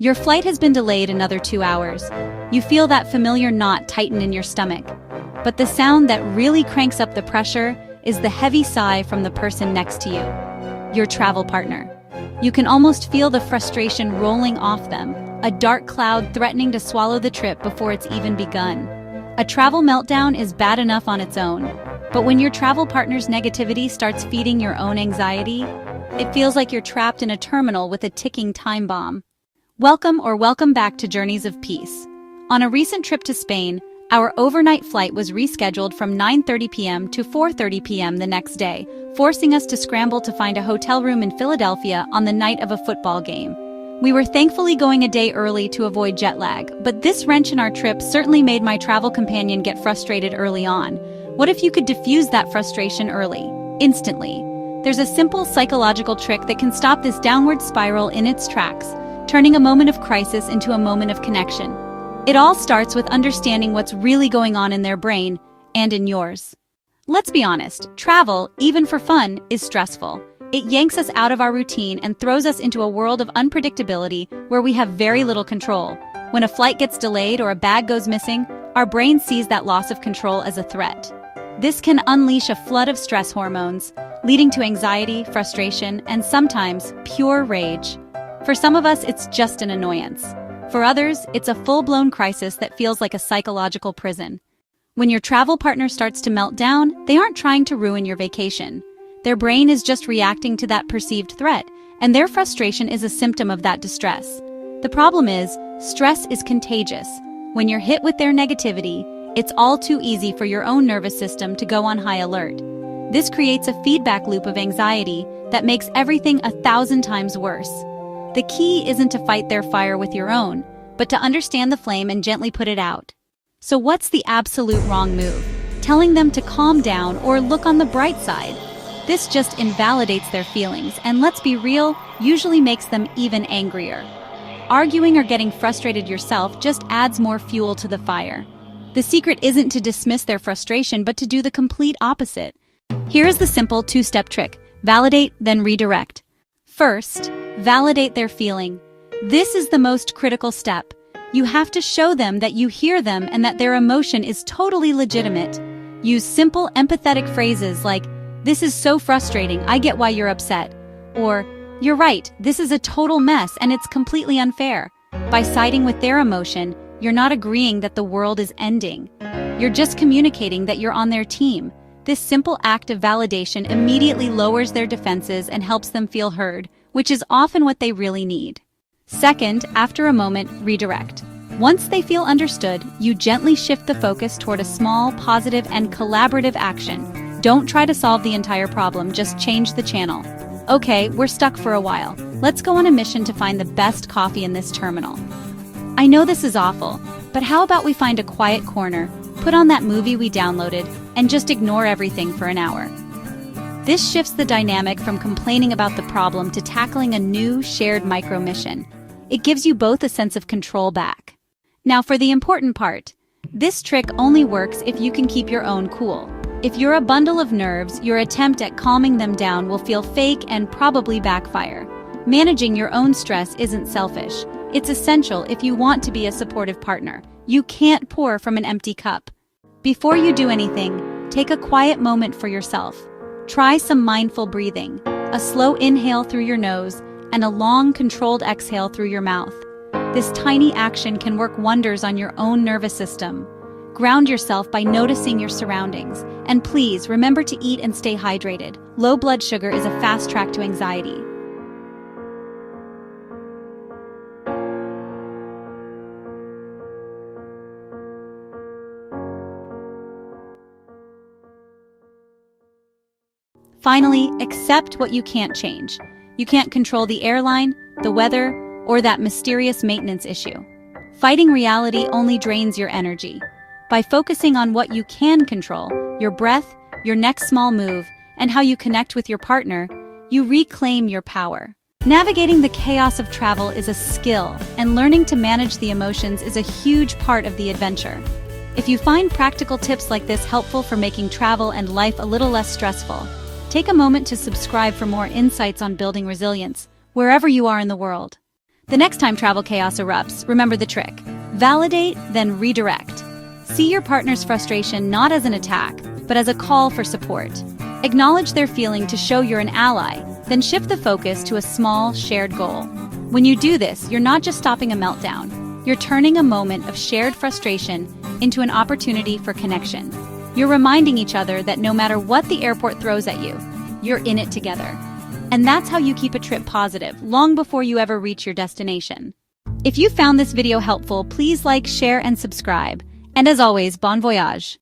Your flight has been delayed another 2 hours. You feel that familiar knot tighten in your stomach. But the sound that really cranks up the pressure is the heavy sigh from the person next to you, your travel partner. You can almost feel the frustration rolling off them, a dark cloud threatening to swallow the trip before it's even begun. A travel meltdown is bad enough on its own, but when your travel partner's negativity starts feeding your own anxiety, it feels like you're trapped in a terminal with a ticking time bomb. Welcome back to Journeys of Peace. On a recent trip to Spain, our overnight flight was rescheduled from 9:30 p.m. to 4:30 p.m. the next day, forcing us to scramble to find a hotel room in Philadelphia on the night of a football game. We were thankfully going a day early to avoid jet lag, but this wrench in our trip certainly made my travel companion get frustrated early on. What if you could diffuse that frustration early, instantly? There's a simple psychological trick that can stop this downward spiral in its tracks, turning a moment of crisis into a moment of connection. It all starts with understanding what's really going on in their brain and in yours. Let's be honest, travel, even for fun, is stressful. It yanks us out of our routine and throws us into a world of unpredictability where we have very little control. When a flight gets delayed or a bag goes missing, our brain sees that loss of control as a threat. This can unleash a flood of stress hormones, leading to anxiety, frustration, and sometimes pure rage. For some of us, it's just an annoyance. For others, it's a full-blown crisis that feels like a psychological prison. When your travel partner starts to melt down, they aren't trying to ruin your vacation. Their brain is just reacting to that perceived threat, and their frustration is a symptom of that distress. The problem is, stress is contagious. When you're hit with their negativity, it's all too easy for your own nervous system to go on high alert. This creates a feedback loop of anxiety that makes everything 1,000 times worse. The key isn't to fight their fire with your own, but to understand the flame and gently put it out. So what's the absolute wrong move? Telling them to calm down or look on the bright side? This just invalidates their feelings, and let's be real, usually makes them even angrier. Arguing or getting frustrated yourself just adds more fuel to the fire. The secret isn't to dismiss their frustration, but to do the complete opposite. Here is the simple 2-step trick: validate, then redirect. First, validate their feeling. This is the most critical step. You have to show them that you hear them and that their emotion is totally legitimate. Use simple, empathetic phrases like, "This is so frustrating, I get why you're upset." Or, "You're right, this is a total mess and it's completely unfair." By siding with their emotion, you're not agreeing that the world is ending. You're just communicating that you're on their team. This simple act of validation immediately lowers their defenses and helps them feel heard, which is often what they really need. Second, after a moment, redirect. Once they feel understood, you gently shift the focus toward a small, positive, and collaborative action. Don't try to solve the entire problem, just change the channel. Okay, we're stuck for a while. Let's go on a mission to find the best coffee in this terminal. I know this is awful, but how about we find a quiet corner, put on that movie we downloaded, and just ignore everything for an hour? This shifts the dynamic from complaining about the problem to tackling a new, shared micro-mission. It gives you both a sense of control back. Now for the important part. This trick only works if you can keep your own cool. If you're a bundle of nerves, your attempt at calming them down will feel fake and probably backfire. Managing your own stress isn't selfish. It's essential if you want to be a supportive partner. You can't pour from an empty cup. Before you do anything, take a quiet moment for yourself. Try some mindful breathing, a slow inhale through your nose and a long, controlled exhale through your mouth. This tiny action can work wonders on your own nervous system. Ground yourself by noticing your surroundings. And please, remember to eat and stay hydrated. Low blood sugar is a fast track to anxiety. Finally, accept what you can't change. You can't control the airline, the weather, or that mysterious maintenance issue. Fighting reality only drains your energy. By focusing on what you can control, your breath, your next small move, and how you connect with your partner, you reclaim your power. Navigating the chaos of travel is a skill, and learning to manage the emotions is a huge part of the adventure. If you find practical tips like this helpful for making travel and life a little less stressful, take a moment to subscribe for more insights on building resilience, wherever you are in the world. The next time travel chaos erupts, remember the trick. Validate, then redirect. See your partner's frustration not as an attack, but as a call for support. Acknowledge their feeling to show you're an ally, then shift the focus to a small, shared goal. When you do this, you're not just stopping a meltdown. You're turning a moment of shared frustration into an opportunity for connection. You're reminding each other that no matter what the airport throws at you, you're in it together. And that's how you keep a trip positive, long before you ever reach your destination. If you found this video helpful, please like, share, and subscribe. And as always, bon voyage!